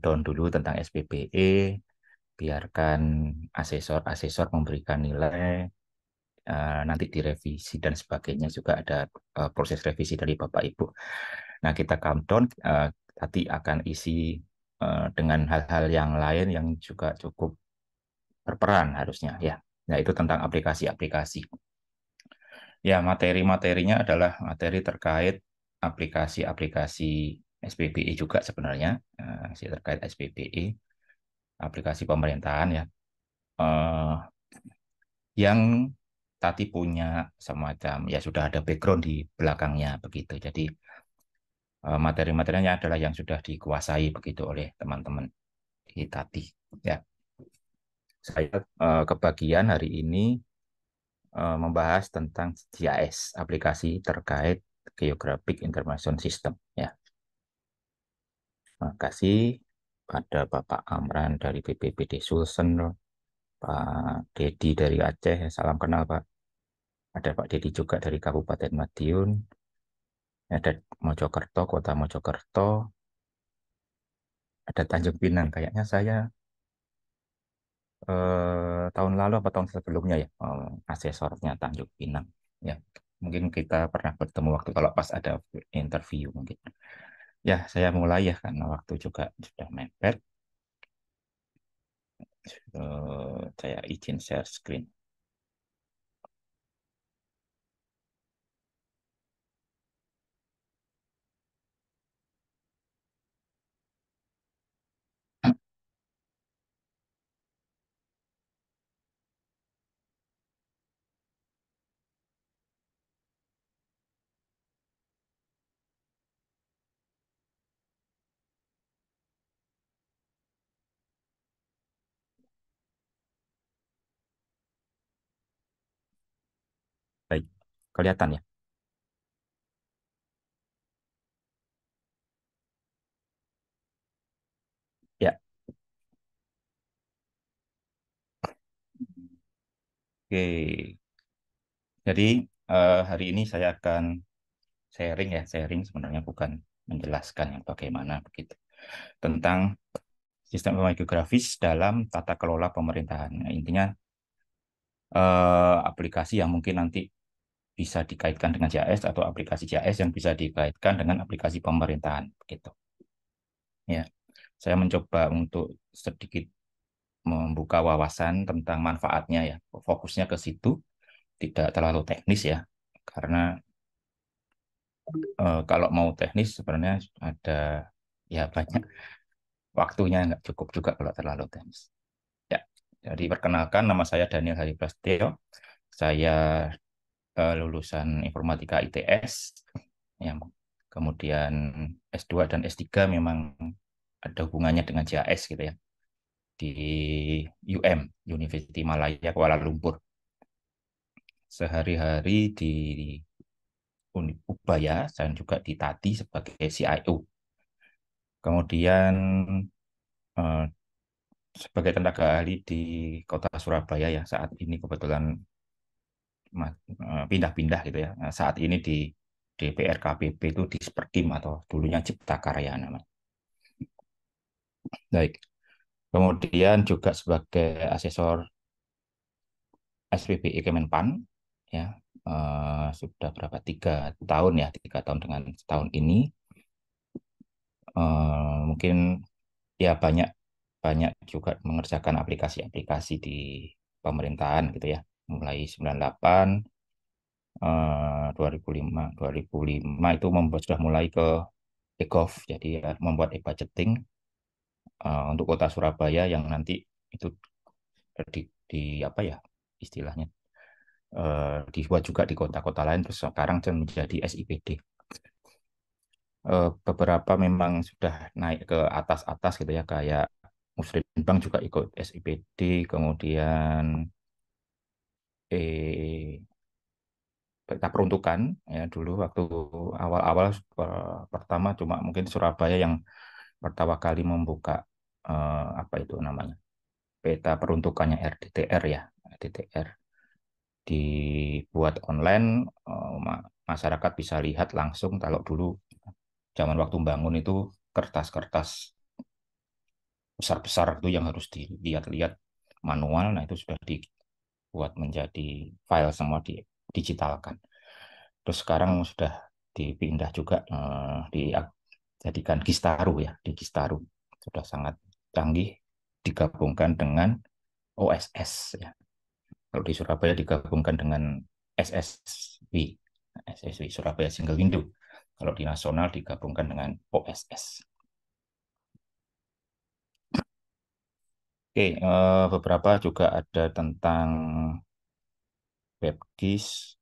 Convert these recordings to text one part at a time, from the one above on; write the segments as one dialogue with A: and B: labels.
A: countdown dulu tentang SPBE, biarkan asesor-asesor memberikan nilai, nanti direvisi dan sebagainya juga ada proses revisi dari Bapak Ibu. Nah, kita countdown, tadi akan isi dengan hal-hal yang lain yang juga cukup berperan harusnya ya. Nah, itu tentang aplikasi-aplikasi. Ya, materi-materinya adalah materi terkait aplikasi-aplikasi SPBE juga sebenarnya, masih terkait SPBE, aplikasi pemerintahan ya, eh, yang tadi punya semacam ya sudah ada background di belakangnya begitu. Jadi materi-materinya adalah yang sudah dikuasai begitu oleh teman-teman di tadi. Ya, saya kebagian hari ini membahas tentang GIS, aplikasi terkait Geographic Information System. Ya, terima kasih pada Bapak Amran dari BPBD Sulsel, Pak Dedi dari Aceh, salam kenal Pak. Ada Pak Dedi juga dari Kabupaten Madiun, ada Mojokerto, Kota Mojokerto, ada Tanjung Pinang. Kayaknya saya tahun lalu atau tahun sebelumnya ya, asesornya Tanjung Pinang. Ya, mungkin kita pernah bertemu waktu kalau pas ada interview mungkin. Ya, saya mulai ya karena waktu juga sudah mepet. Saya izin share screen. Baik, kelihatan ya? Ya, oke. Jadi hari ini saya akan sharing ya, sharing sebenarnya bukan menjelaskan yang bagaimana begitu tentang sistem informasi geografis dalam tata kelola pemerintahan. Nah, intinya aplikasi yang mungkin nanti bisa dikaitkan dengan JAS atau aplikasi JAS yang bisa dikaitkan dengan aplikasi pemerintahan begitu. Ya, saya mencoba untuk sedikit membuka wawasan tentang manfaatnya ya. Fokusnya ke situ, tidak terlalu teknis ya. Karena kalau mau teknis sebenarnya ada ya banyak waktunya nggak cukup juga kalau terlalu teknis. Ya, jadi perkenalkan nama saya Daniel Hari Prasetyo. Saya lulusan Informatika ITS yang kemudian S2 dan S3 memang ada hubungannya dengan JAS gitu ya di UM University Malaya Kuala Lumpur. Sehari-hari di Ubaya dan juga di Tati sebagai CIO. Kemudian eh, sebagai tenaga ahli di Kota Surabaya ya saat ini kebetulan pindah-pindah gitu ya. Nah, saat ini di DPR KPP itu di Sperkim atau dulunya Cipta Karya namanya. Baik. Kemudian juga sebagai asesor SPBI Kemenpan ya, sudah berapa 3 tahun ya 3 tahun dengan setahun ini, mungkin ya banyak banyak juga mengerjakan aplikasi-aplikasi di pemerintahan gitu ya mulai 98, 2005 itu sudah mulai ke e-gov jadi ya, membuat e-budgeting untuk kota Surabaya yang nanti itu di apa ya istilahnya dibuat juga di kota-kota lain terus sekarang menjadi SIPD. Beberapa memang sudah naik ke atas-atas gitu ya kayak Muslim juga ikut SIPD, kemudian peta peruntukan ya dulu waktu awal-awal pertama cuma mungkin Surabaya yang pertama kali membuka apa itu namanya peta peruntukannya RDTR ya RDTR dibuat online, masyarakat bisa lihat langsung kalau dulu zaman waktu bangun itu kertas-kertas besar-besar itu yang harus dilihat-lihat manual. Nah, itu sudah dibuat menjadi file semua digitalkan. Terus sekarang sudah dipindah juga dijadikan Gistaru ya, di Gistaru sudah sangat canggih digabungkan dengan OSS ya. Kalau di Surabaya digabungkan dengan SSW, SSW Surabaya Single Window. Kalau di nasional digabungkan dengan OSS. Oke, beberapa juga ada tentang WebGIS,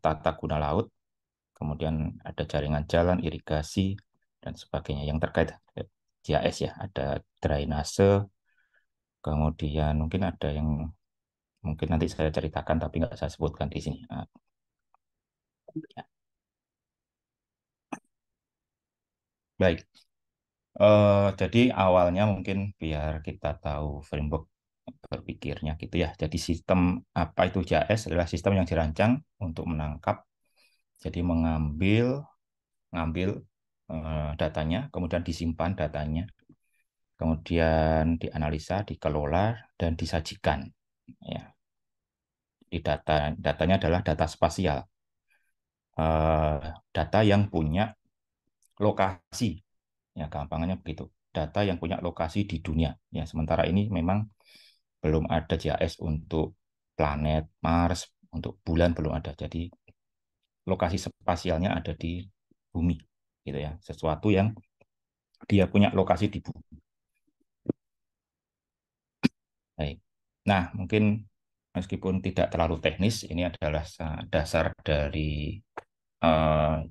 A: tata guna laut, kemudian ada jaringan jalan, irigasi, dan sebagainya yang terkait GIS ya. Ada drainase, kemudian mungkin ada yang mungkin nanti saya ceritakan tapi nggak saya sebutkan di sini. Ya. Baik, jadi awalnya mungkin biar kita tahu framework berpikirnya gitu ya. Jadi sistem apa itu JAS adalah sistem yang dirancang untuk menangkap, jadi ngambil datanya, kemudian disimpan datanya, kemudian dianalisa, dikelola, dan disajikan. Ya, di datanya adalah data spasial, data yang punya lokasi, ya gampangannya begitu. Data yang punya lokasi di dunia. Ya, sementara ini memang belum ada JAS untuk planet Mars, untuk bulan belum ada. Jadi lokasi spasialnya ada di bumi, gitu ya. Sesuatu yang dia punya lokasi di bumi. Baik. Nah, mungkin meskipun tidak terlalu teknis, ini adalah dasar dari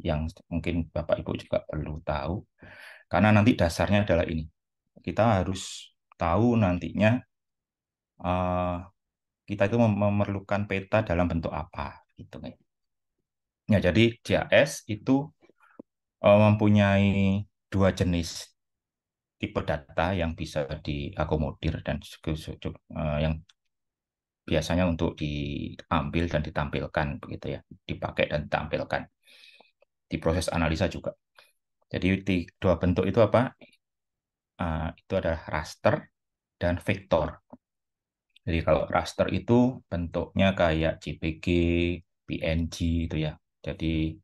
A: yang mungkin Bapak Ibu juga perlu tahu. Karena nanti dasarnya adalah ini. Kita harus tahu nantinya eh, kita itu memerlukan peta dalam bentuk apa, gitu. Ya, jadi JAS itu mempunyai dua jenis tipe data yang bisa diakomodir dan yang biasanya untuk diambil dan ditampilkan begitu ya, dipakai dan ditampilkan di proses analisa juga. Jadi dua bentuk itu apa? Itu adalah raster dan vektor. Jadi kalau raster itu bentuknya kayak JPG, PNG itu ya. Jadi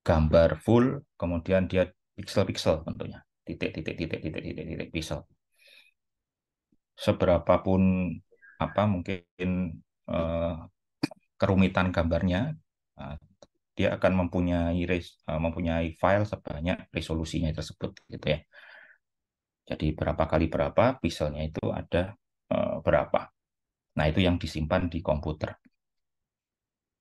A: gambar full, kemudian dia pixel-pixel bentuknya, titik pixel. Seberapapun apa mungkin eh, kerumitan gambarnya, eh, dia akan mempunyai file sebanyak resolusinya tersebut gitu ya. Jadi berapa kali berapa pixelnya itu ada berapa. Nah, itu yang disimpan di komputer.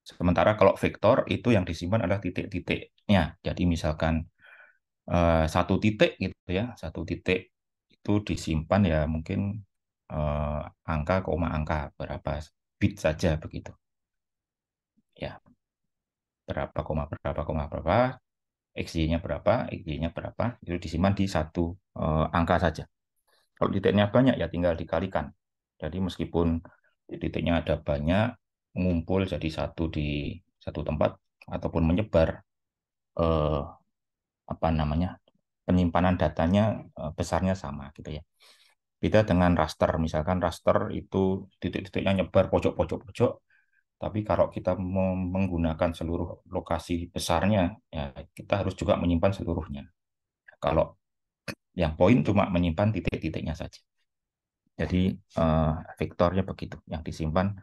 A: Sementara kalau vektor itu yang disimpan adalah titik-titiknya. Jadi misalkan satu titik gitu ya, satu titik itu disimpan ya mungkin eh, angka koma angka berapa bit saja begitu. Ya, berapa, XY-nya berapa, XY-nya berapa, itu disimpan di satu angka saja. Kalau titiknya banyak ya tinggal dikalikan. Jadi meskipun titiknya ada banyak, mengumpul jadi satu di satu tempat ataupun menyebar eh, apa namanya penyimpanan datanya besarnya sama gitu ya. Beda dengan raster, misalkan raster itu titik-titiknya nyebar pojok-pojok-pojok, tapi kalau kita menggunakan seluruh lokasi besarnya, ya kita harus juga menyimpan seluruhnya. Kalau yang poin cuma menyimpan titik-titiknya saja. Jadi vektornya begitu, yang disimpan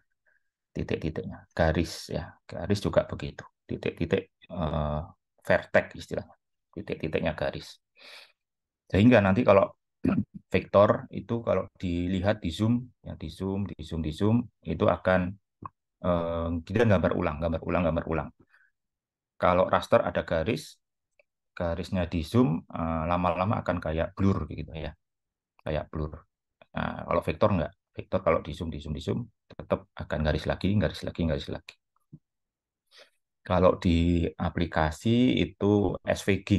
A: titik-titiknya. Garis ya, garis juga begitu. Titik-titik vertex istilahnya. Titik-titiknya garis. Sehingga nanti kalau vektor itu kalau dilihat di zoom, ya di zoom itu akan kita gambar ulang, gambar ulang. Kalau raster ada garis, garisnya di zoom lama-lama akan kayak blur gitu ya, kayak blur. Nah, kalau vektor enggak, vektor kalau di zoom tetap akan garis lagi, garis lagi, garis lagi. Kalau di aplikasi itu SVG,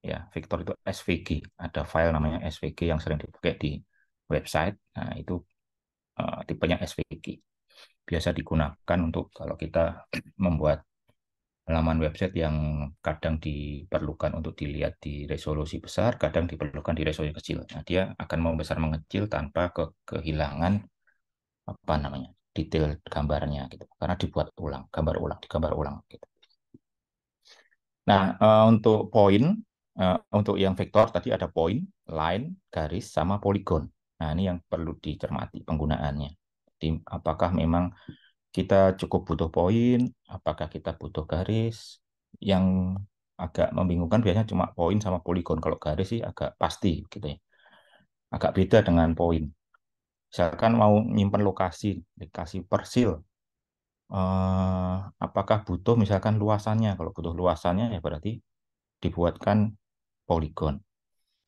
A: ya, vektor itu SVG. Ada file namanya SVG yang sering dipakai di website. Nah, itu tipenya SVG. Biasa digunakan untuk kalau kita membuat halaman website yang kadang diperlukan untuk dilihat di resolusi besar, kadang diperlukan di resolusi kecil. Nah, dia akan membesar mengecil tanpa kehilangan apa namanya detail gambarnya gitu, karena dibuat ulang, digambar ulang gitu. Nah, untuk poin, untuk yang vektor tadi ada poin, line, garis, sama poligon. Nah, ini yang perlu dicermati penggunaannya. Jadi, apakah memang kita cukup butuh poin, apakah kita butuh garis? Yang agak membingungkan biasanya cuma poin sama poligon. Kalau garis sih agak pasti gitu ya. Agak beda dengan poin. Misalkan mau nyimpan lokasi, dikasih persil, apakah butuh misalkan luasannya? Kalau butuh luasannya ya berarti dibuatkan poligon.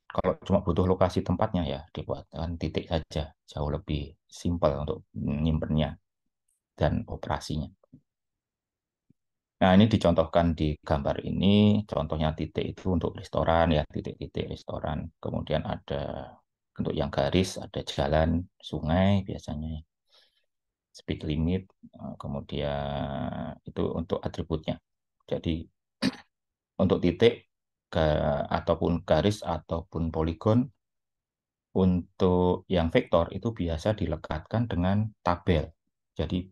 A: Kalau cuma butuh lokasi tempatnya ya dibuatkan titik saja, jauh lebih simpel untuk nyimpennya dan operasinya. Nah, ini dicontohkan di gambar ini, contohnya titik itu untuk restoran ya, titik-titik restoran. Kemudian ada untuk yang garis, ada jalan, sungai biasanya, speed limit, kemudian itu untuk atributnya. Jadi untuk titik ataupun garis ataupun poligon untuk yang vektor itu biasa dilekatkan dengan tabel. Jadi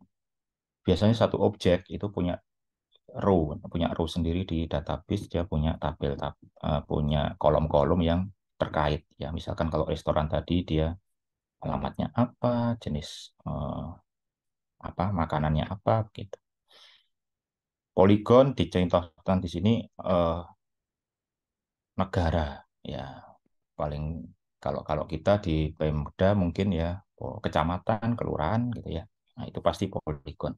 A: biasanya satu objek itu punya row sendiri di database, dia punya tabel, punya kolom-kolom yang terkait ya. Misalkan kalau restoran tadi dia alamatnya apa, jenis apa, makanannya apa gitu. Poligon dicontohkan di sini negara ya, paling kalau kalau kita di Pemda mungkin ya kecamatan, kelurahan gitu ya. Nah, itu pasti poligon.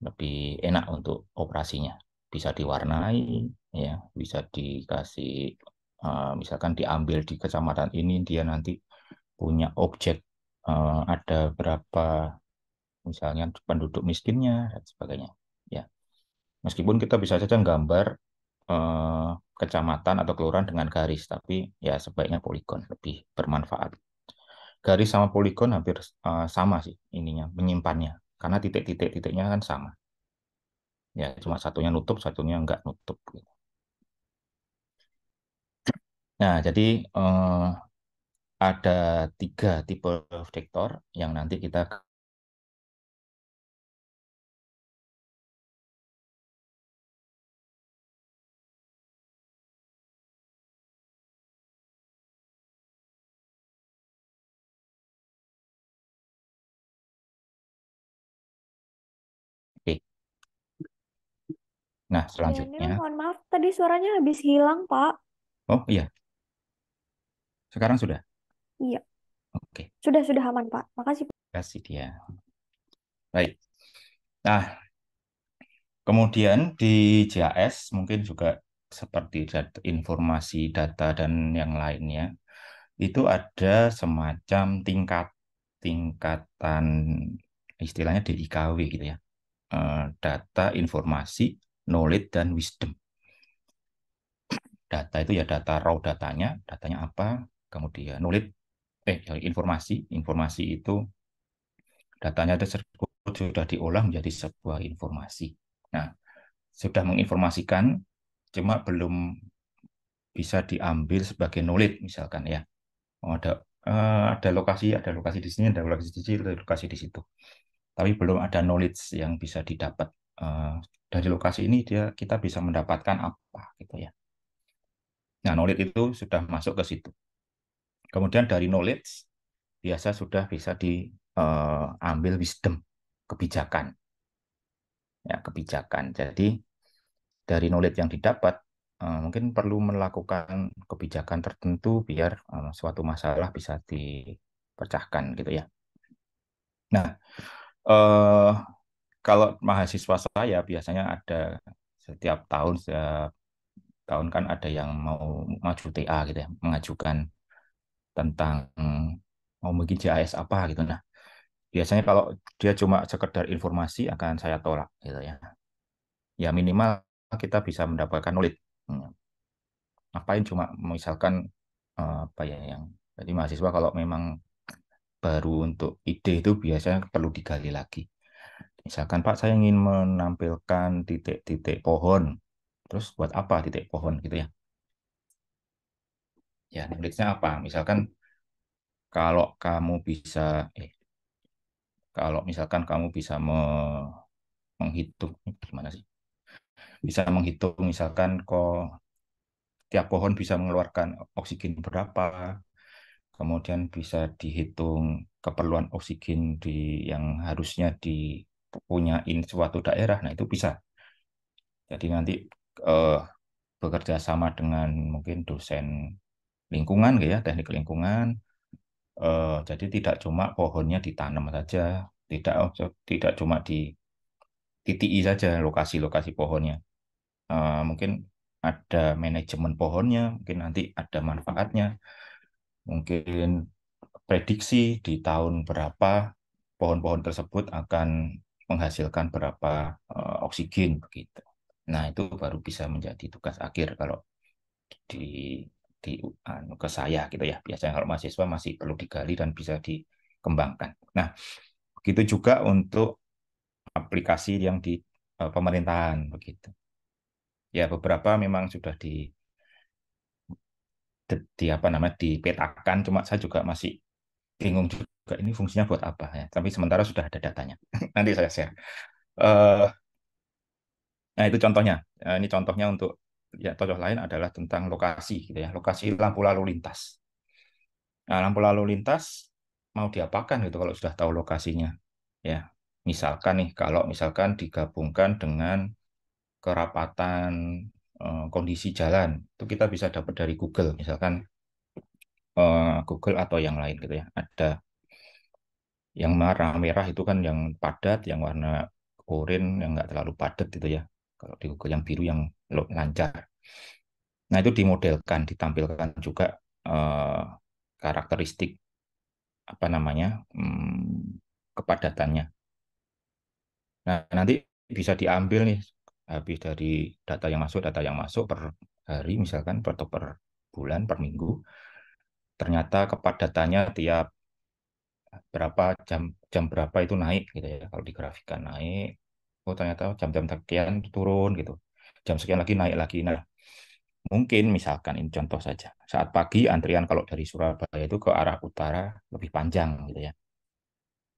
A: Lebih enak untuk operasinya. Bisa diwarnai, ya, bisa dikasih, misalkan diambil di kecamatan ini, dia nanti punya objek, ada berapa, misalnya penduduk miskinnya, dan sebagainya. Ya, meskipun kita bisa saja gambar eh, kecamatan atau kelurahan dengan garis, tapi ya sebaiknya poligon lebih bermanfaat. Garis sama poligon hampir sama sih ininya, menyimpannya, karena titik-titik-titiknya kan sama. Ya, cuma satunya nutup, satunya nggak nutup gitu. Nah, jadi ada tiga tipe vektor yang nanti kita oke. Nah,
B: Daniel,
A: selanjutnya,
B: mohon maaf, tadi suaranya habis hilang, Pak.
A: oh iya, sekarang sudah.
B: Iya,
A: Oke,
B: sudah aman, Pak. Makasih.
A: kasih dia. Baik. Nah, kemudian di JAS mungkin juga seperti informasi data dan yang lainnya, itu ada semacam tingkatan istilahnya DIKW gitu ya. Data, informasi, knowledge, dan wisdom. Data itu ya data raw datanya apa, kemudian knowledge, informasi itu datanya tersebut sudah diolah menjadi sebuah informasi. Nah, sudah menginformasikan, cuma belum bisa diambil sebagai knowledge misalkan ya. Oh, ada lokasi di sini, ada lokasi di sini, ada lokasi di situ. Tapi belum ada knowledge yang bisa didapat. Eh, dari lokasi ini kita bisa mendapatkan apa gitu ya. Nah, knowledge itu sudah masuk ke situ. Kemudian dari knowledge biasa sudah bisa diambil wisdom, kebijakan. Ya, kebijakan. Jadi dari knowledge yang didapat mungkin perlu melakukan kebijakan tertentu biar suatu masalah bisa dipecahkan gitu ya. Nah, eh, kalau mahasiswa saya biasanya ada setiap tahun kan ada yang mau maju TA gitu ya, mengajukan tentang mau bikin JAS apa gitu. Nah, biasanya kalau dia cuma sekedar informasi akan saya tolak gitu ya. Ya minimal kita bisa mendapatkan knowledge. Ngapain cuma misalkan apa ya yang jadi mahasiswa kalau memang baru untuk ide itu biasanya perlu digali lagi. Misalkan Pak, saya ingin menampilkan titik-titik pohon. Terus buat apa titik pohon gitu ya? Ya, nulisnya apa? Misalkan kalau kamu bisa, eh, kalau misalkan kamu bisa menghitung, gimana sih? Bisa menghitung misalkan kok tiap pohon bisa mengeluarkan oksigen berapa, kemudian bisa dihitung keperluan oksigen yang harusnya dipunyain suatu daerah. Nah, itu bisa. Jadi nanti eh, bekerja sama dengan mungkin dosen lingkungan gitu ya, teknik lingkungan. Jadi tidak cuma pohonnya ditanam saja, tidak tidak cuma di TTI saja lokasi-lokasi pohonnya. Mungkin ada manajemen pohonnya, mungkin nanti ada manfaatnya, mungkin prediksi di tahun berapa pohon-pohon tersebut akan menghasilkan berapa oksigen begitu. Nah, itu baru bisa menjadi tugas akhir kalau di ke saya gitu ya. Biasanya kalau mahasiswa masih perlu digali dan bisa dikembangkan. Nah, begitu juga untuk aplikasi yang di pemerintahan begitu. Ya, beberapa memang sudah di apa namanya dipetakan, cuma saya juga masih bingung juga ini fungsinya buat apa ya. Tapi sementara sudah ada datanya. Nanti saya share. Eh, nah, itu contohnya. Ini contohnya untuk ya contoh lain adalah tentang lokasi gitu ya. Lokasi lampu lalu lintas. Nah, lampu lalu lintas mau diapakan gitu kalau sudah tahu lokasinya. Ya, misalkan nih kalau misalkan digabungkan dengan kerapatan kondisi jalan, itu kita bisa dapat dari Google, misalkan Google atau yang lain gitu ya. Ada yang warna merah itu kan yang padat, yang warna oranye yang nggak terlalu padat itu ya. Kalau di Google yang biru yang lancar. Nah, itu dimodelkan, ditampilkan juga eh, karakteristik apa namanya kepadatannya. Nah, nanti bisa diambil nih habis dari data yang masuk per hari misalkan atau per bulan, per minggu. Ternyata kepadatannya tiap berapa jam berapa itu naik gitu ya. Kalau digrafikan naik, oh ternyata jam-jam sekian turun gitu. Jam sekian lagi naik lagi. Nah, mungkin misalkan ini contoh saja. Saat pagi antrian kalau dari Surabaya itu ke arah utara lebih panjang gitu ya.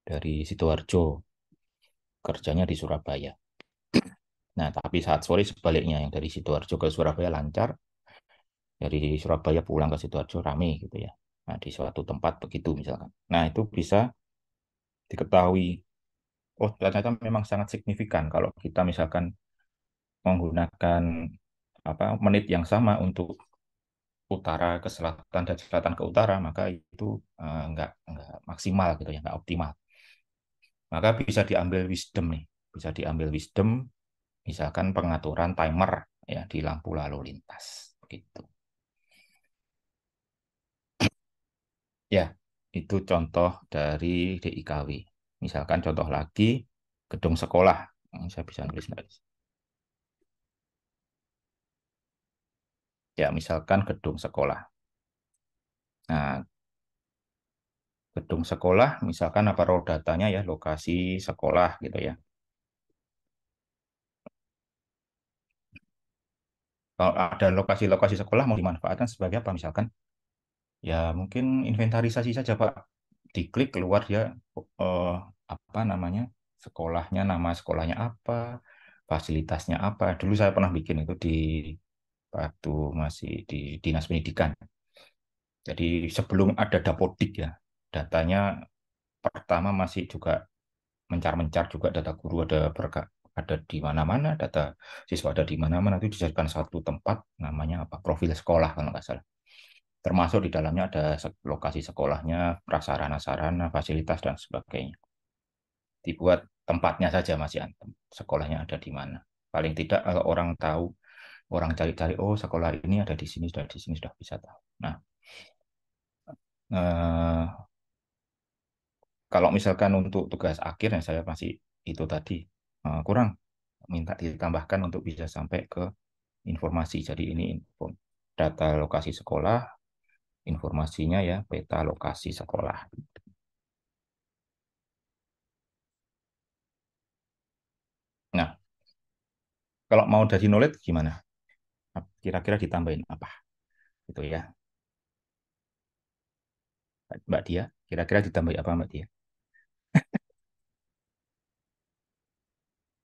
A: Dari Sidoarjo kerjanya di Surabaya. Nah, tapi saat sore sebaliknya yang dari Sidoarjo ke Surabaya lancar, dari Surabaya pulang ke Sidoarjo rame gitu ya. Nah, di suatu tempat begitu misalkan. Nah, itu bisa diketahui. Oh, ternyata memang sangat signifikan kalau kita misalkan menggunakan apa menit yang sama untuk utara ke selatan dan selatan ke utara, maka itu nggak maksimal gitu ya, nggak optimal. Maka bisa diambil wisdom nih, bisa diambil wisdom, misalkan pengaturan timer ya di lampu lalu lintas, gitu. Ya, itu contoh dari DIKW. Misalkan contoh lagi gedung sekolah. Saya bisa nulis nggak? Ya, misalkan gedung sekolah. Nah, gedung sekolah, misalkan apa raw datanya ya, lokasi sekolah gitu ya. Kalau ada lokasi-lokasi sekolah mau dimanfaatkan sebagai apa? Misalkan, ya mungkin inventarisasi saja Pak. Diklik keluar ya eh, apa namanya sekolahnya, nama sekolahnya apa, fasilitasnya apa. Dulu saya pernah bikin itu di waktu masih di dinas pendidikan. Jadi sebelum ada Dapodik ya, datanya pertama masih juga mencar-mencar juga data guru ada di mana-mana, data siswa ada di mana-mana itu dijadikan satu tempat namanya apa profil sekolah kalau nggak salah. Termasuk di dalamnya ada lokasi sekolahnya, prasarana-sarana, fasilitas dan sebagainya. Dibuat tempatnya saja masih antem, sekolahnya ada di mana. Paling tidak kalau orang tahu, orang cari-cari, oh sekolah ini ada di sini sudah bisa tahu. Nah, eh, kalau misalkan untuk tugas akhir yang saya masih itu tadi kurang minta ditambahkan untuk bisa sampai ke informasi. Jadi ini data lokasi sekolah, informasinya ya peta lokasi sekolah. Kalau mau dari knowledge gimana? Kira-kira ditambahin apa? Gitu ya, Mbak Dia. Kira-kira ditambahin apa, Mbak Dia?